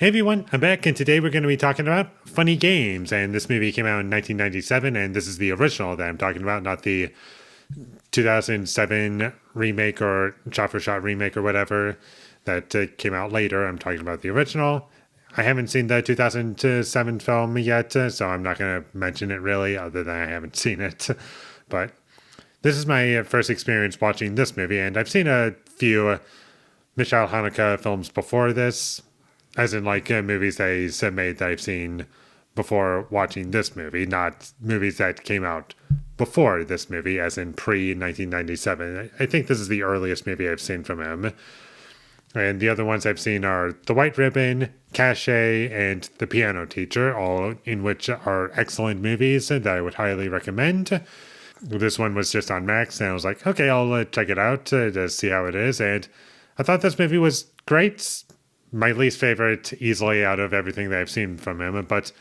Hey everyone, I'm back, and today we're going to be talking about funny games. And this movie came out in 1997, and this is the original that I'm talking about, not the 2007 remake or shot for shot remake or whatever that came out later. I'm talking about the original. I haven't seen the 2007 film yet, so I'm not going to mention it really, other than I haven't seen it. But this is my first experience watching this movie, and I've seen a few Michelle Haneke films before this, as in like movies that he's made that I've seen before watching this movie, not movies that came out before this movie, as in pre 1997. I think this is the earliest movie I've seen from him. And the other ones I've seen are The White Ribbon, Cache, and The Piano Teacher, all in which are excellent movies that I would highly recommend. This one was just on Max, and I was like, okay, I'll check it out to see how it is. And I thought this movie was great. My least favorite easily out of everything that I've seen from him, but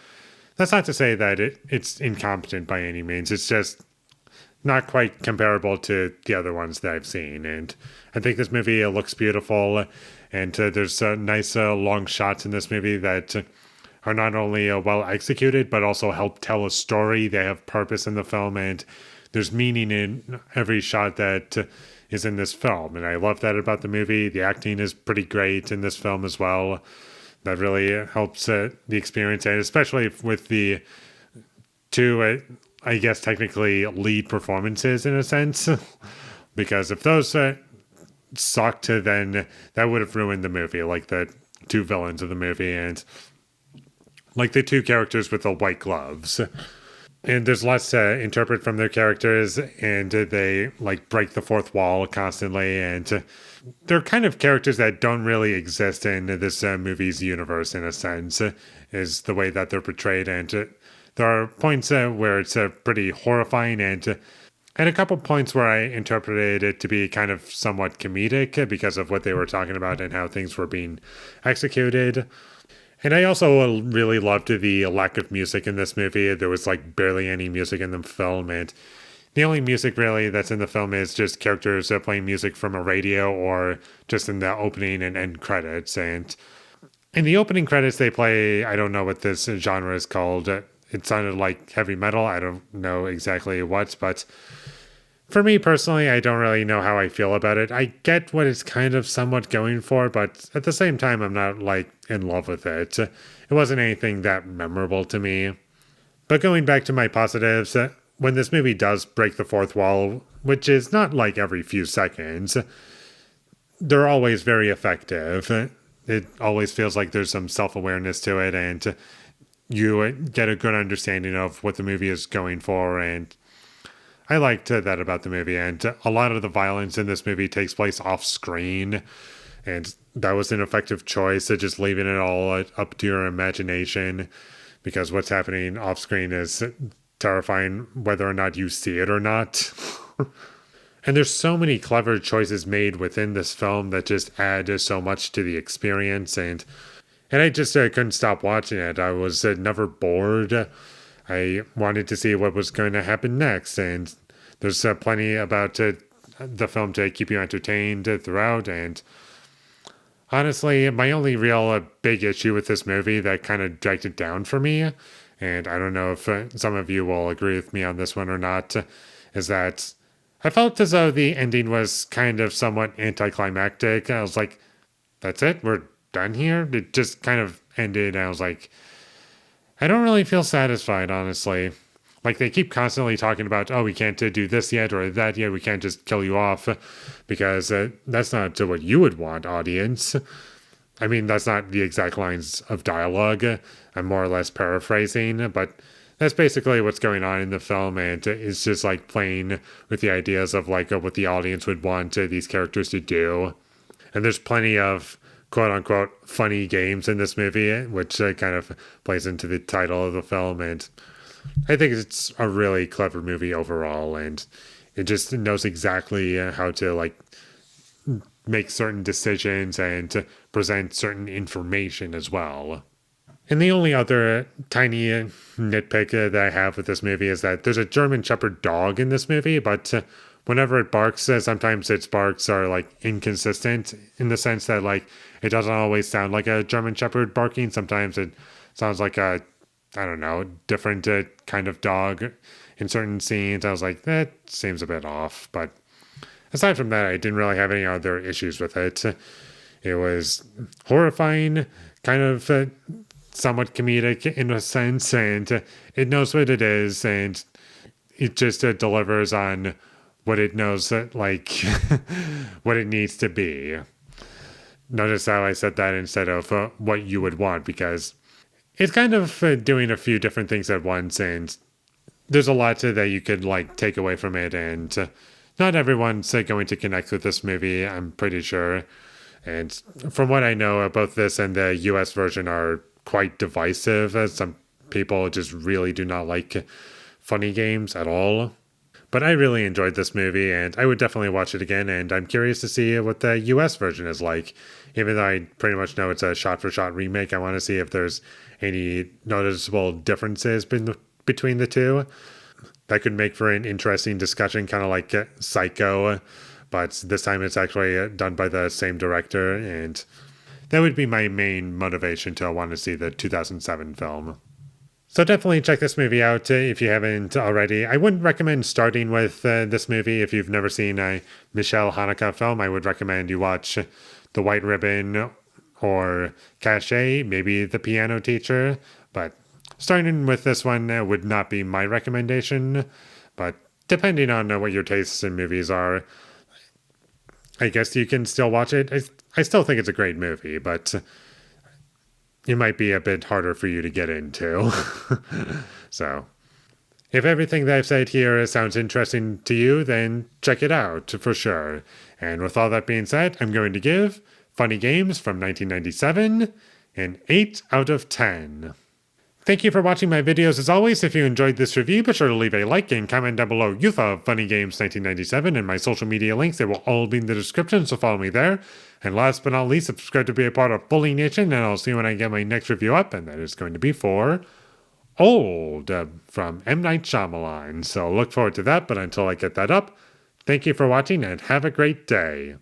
that's not to say that it's incompetent by any means. It's just not quite comparable to the other ones that I've seen. And I think this movie looks beautiful, and there's nice long shots in this movie that are not only well executed, but also help tell a story. They have purpose in the film, and there's meaning in every shot that is in this film. And I love that about the movie. The acting is pretty great in this film as well. That really helps the experience, and especially with the two, I guess, technically lead performances in a sense. Because if those sucked, then that would have ruined the movie, like the two villains of the movie and like the two characters with the white gloves. And there's less to interpret from their characters, and they like break the fourth wall constantly, and they're kind of characters that don't really exist in this movie's universe in a sense, is the way that they're portrayed. And there are points where it's pretty horrifying, and at a couple points where I interpreted it to be kind of somewhat comedic because of what they were talking about and how things were being executed. And I also really loved the lack of music in this movie. There was like barely any music in the film, and the only music really that's in the film is just characters playing music from a radio or just in the opening and end credits. And in the opening credits, they play, I don't know what this genre is called. It sounded like heavy metal. I don't know exactly what, but for me personally, I don't really know how I feel about it. I get what it's kind of somewhat going for, but at the same time, I'm not like in love with it. It wasn't anything that memorable to me. But going back to my positives, when this movie does break the fourth wall, which is not like every few seconds, they're always very effective. It always feels like there's some self-awareness to it, and you get a good understanding of what the movie is going for, and I liked that about the movie. And a lot of the violence in this movie takes place off screen, and that was an effective choice, just leaving it all up to your imagination, because what's happening off screen is terrifying whether or not you see it or not. And there's so many clever choices made within this film that just add so much to the experience, and I just couldn't stop watching it. I was never bored. I wanted to see what was going to happen next, and there's plenty about the film to keep you entertained throughout. And honestly, my only real big issue with this movie that kind of dragged it down for me, and I don't know if some of you will agree with me on this one or not, is that I felt as though the ending was kind of somewhat anticlimactic. I was like, that's it? We're done here? It just kind of ended, and I was like, I don't really feel satisfied, honestly. Like, they keep constantly talking about, oh, we can't do this yet or that yet. We can't just kill you off because that's not what you would want, audience. I mean, that's not the exact lines of dialogue. I'm more or less paraphrasing, but that's basically what's going on in the film. And it's just like playing with the ideas of like what the audience would want these characters to do. And there's plenty of quote unquote funny games in this movie, which kind of plays into the title of the film. And I think it's a really clever movie overall, and it just knows exactly how to like make certain decisions and to present certain information as well. And the only other tiny nitpick that I have with this movie is that there's a German Shepherd dog in this movie, but whenever it barks, sometimes its barks are like inconsistent in the sense that like it doesn't always sound like a German Shepherd barking. Sometimes it sounds like a, I don't know, different kind of dog in certain scenes. I was like, that seems a bit off. But aside from that, I didn't really have any other issues with it. It was horrifying, kind of somewhat comedic in a sense, and it knows what it is, and it just delivers on what it knows, like what it needs to be. Notice how I said that instead of what you would want, because it's kind of doing a few different things at once, and there's a lot that you could like take away from it, and not everyone's going to connect with this movie, I'm pretty sure. And from what I know, both this and the US version are quite divisive, as some people just really do not like funny games at all. But I really enjoyed this movie, and I would definitely watch it again, and I'm curious to see what the US version is like. Even though I pretty much know it's a shot-for-shot remake, I want to see if there's any noticeable differences between the two. That could make for an interesting discussion, kind of like Psycho, but this time it's actually done by the same director, and that would be my main motivation to want to see the 2007 film. So definitely check this movie out if you haven't already. I wouldn't recommend starting with this movie if you've never seen a Michelle Haneke film. I would recommend you watch The White Ribbon or Cachet, maybe The Piano Teacher, but starting with this one would not be my recommendation. But depending on what your tastes in movies are, I guess you can still watch it. I still think it's a great movie, but it might be a bit harder for you to get into. So, if everything that I've said here sounds interesting to you, then check it out for sure. And with all that being said, I'm going to give Funny Games from 1997 an 8 out of 10. Thank you for watching my videos as always. If you enjoyed this review, be sure to leave a like and comment down below you thought of Funny Games 1997 and my social media links. They will all be in the description, so follow me there. And last but not least, subscribe to be a part of Foley Nation, and I'll see you when I get my next review up, and that is going to be for Old from M. Night Shyamalan. So look forward to that, but until I get that up, thank you for watching and have a great day.